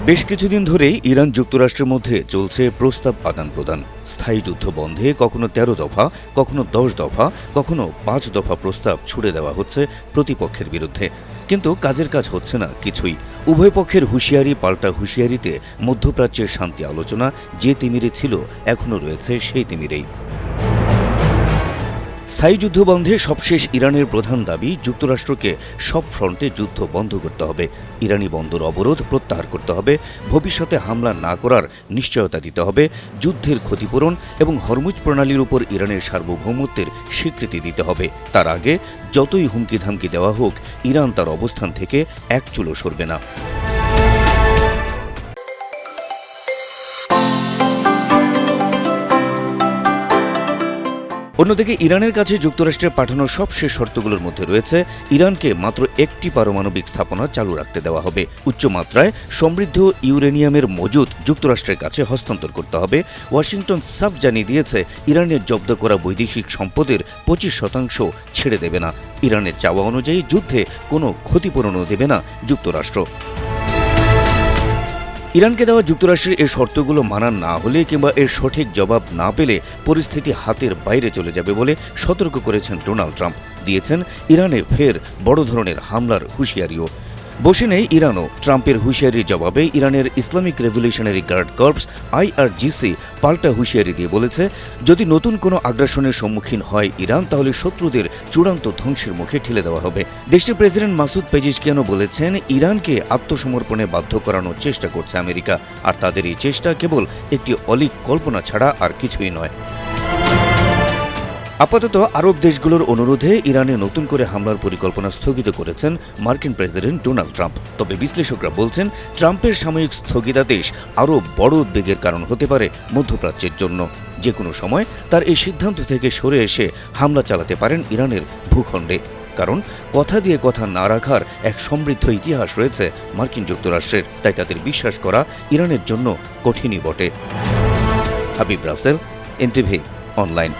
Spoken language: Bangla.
বেশ কিছুদিন ধরেই ইরান যুক্তরাষ্ট্রের মধ্যে চলছে প্রস্তাব আদান প্রদান। স্থায়ী যুদ্ধ বন্ধে কখনো ১৩ দফা, কখনো ১০ দফা, কখনো ৫ দফা প্রস্তাব ছুড়ে দেওয়া হচ্ছে প্রতিপক্ষের বিরুদ্ধে। কিন্তু কাজের কাজ হচ্ছে না কিছুই। উভয় পক্ষের হুঁশিয়ারি পাল্টা হুঁশিয়ারিতে মধ্যপ্রাচ্যের শান্তি আলোচনা যে তিমিরে ছিল এখনও রয়েছে সেই তিমিরেই। স্থায়ী যুদ্ধ বন্ধে সবশেষ ইরানের প্রধান দাবি যুক্তরাষ্ট্রকে সব ফ্রন্টে যুদ্ধ বন্ধ করতে হবে, ইরানি বন্দর অবরোধ প্রত্যাহার করতে হবে, ভবিষ্যতে হামলা না করার নিশ্চয়তা দিতে হবে, যুদ্ধের ক্ষতিপূরণ এবং হরমুজ প্রণালীর উপর ইরানের সার্বভৌমত্বের স্বীকৃতি দিতে হবে। তার আগে যতই হুমকি ধামকি দেওয়া হোক, ইরান তার অবস্থান থেকে এক চুলও সরবে না। অন্যদিকে ইরানের কাছে যুক্তরাষ্ট্রের পাঠানো সবশেষ শর্তগুলোর মধ্যে রয়েছে ইরানকে মাত্র একটি পারমাণবিক স্থাপনা চালু রাখতে দেওয়া হবে, উচ্চমাত্রায় সমৃদ্ধ ইউরেনিয়ামের মজুদ যুক্তরাষ্ট্রের কাছে হস্তান্তর করতে হবে। ওয়াশিংটন সাফ জানিয়ে দিয়েছে ইরানের জব্দ করা বৈদেশিক সম্পদের ২৫% ছেড়ে দেবে না। ইরানের চাওয়া অনুযায়ী যুদ্ধে কোনো ক্ষতিপূরণও দেবে না যুক্তরাষ্ট্র। ইরানকে দেওয়া যুক্তরাষ্ট্রের এই শর্তগুলো মানা না হলে কিংবা এর সঠিক জবাব না পেলে পরিস্থিতি হাতের বাইরে চলে যাবে বলে সতর্ক করেছেন ডোনাল্ড ট্রাম্প। দিয়েছেন ইরানে ফের বড় ধরনের হামলার হুঁশিয়ারিও। বসে নেই ইরানও। ট্রাম্পের হুঁশিয়ারির জবাবে ইরানের Islamic revolutionary guard corps IRGC পাল্টা হুঁশিয়ারি দিয়ে বলেছে, যদি নতুন কোনো আগ্রাসনের সম্মুখীন হয় ইরান, তাহলে শত্রুদের চূড়ান্ত ধ্বংসের মুখে ঠেলে দেওয়া হবে। দেশটির প্রেসিডেন্ট মাসুদ পেজিশকিয়ানও বলেছেন, ইরানকে আত্মসমর্পণে বাধ্য করানোর চেষ্টা করছে আমেরিকা, আর তাদের এই চেষ্টা কেবল একটি অলীক কল্পনা ছাড়া আর কিছুই নয়। আপাতত আরব দেশগুলোর অনুরোধে ইরানে নতুন করে হামলার পরিকল্পনা স্থগিত করেছেন মার্কিন প্রেসিডেন্ট ডোনাল্ড ট্রাম্প। তবে বিশ্লেষকরা বলছেন, ট্রাম্পের সাময়িক স্থগিতাদেশ আরও বড় উদ্বেগের কারণ হতে পারে মধ্যপ্রাচ্যের জন্য। যে কোনো সময় তার এই সিদ্ধান্ত থেকে সরে এসে হামলা চালাতে পারেন ইরানের ভূখণ্ডে। কারণ কথা দিয়ে কথা না রাখার এক সমৃদ্ধ ইতিহাস রয়েছে মার্কিন যুক্তরাষ্ট্রের, তাই তাদের বিশ্বাস করা ইরানের জন্য কঠিনই বটে। Habib Rasel, NTV online.